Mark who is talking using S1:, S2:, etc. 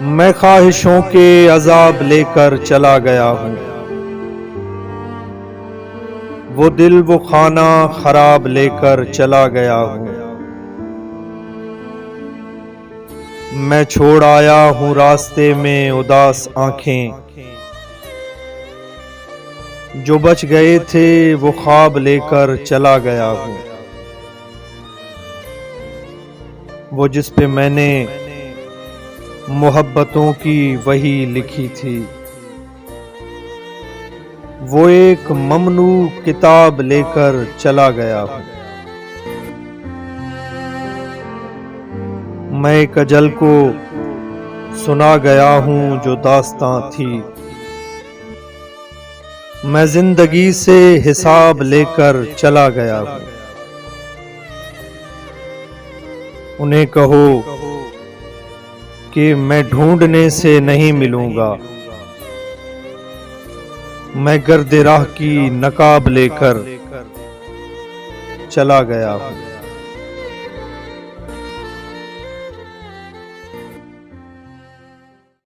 S1: मैं ख्वाहिशों के अजाब लेकर चला गया हूँ। वो दिल वो खाना खराब लेकर चला गया हूँ। मैं छोड़ आया हूँ रास्ते में उदास आंखें, जो बच गए थे वो ख्वाब लेकर चला गया हूँ। वो जिस पे मैंने मोहब्बतों की वही लिखी थी, वो एक ममनू किताब लेकर चला गया हूँ। मैं एक अजल को सुना गया हूँ जो दास्तां थी। मैं जिंदगी से हिसाब लेकर चला गया हूँ। उन्हें कहो कि मैं ढूंढने से नहीं मिलूंगा। मैं गर्द राह की नकाब लेकर चला गया हूँ।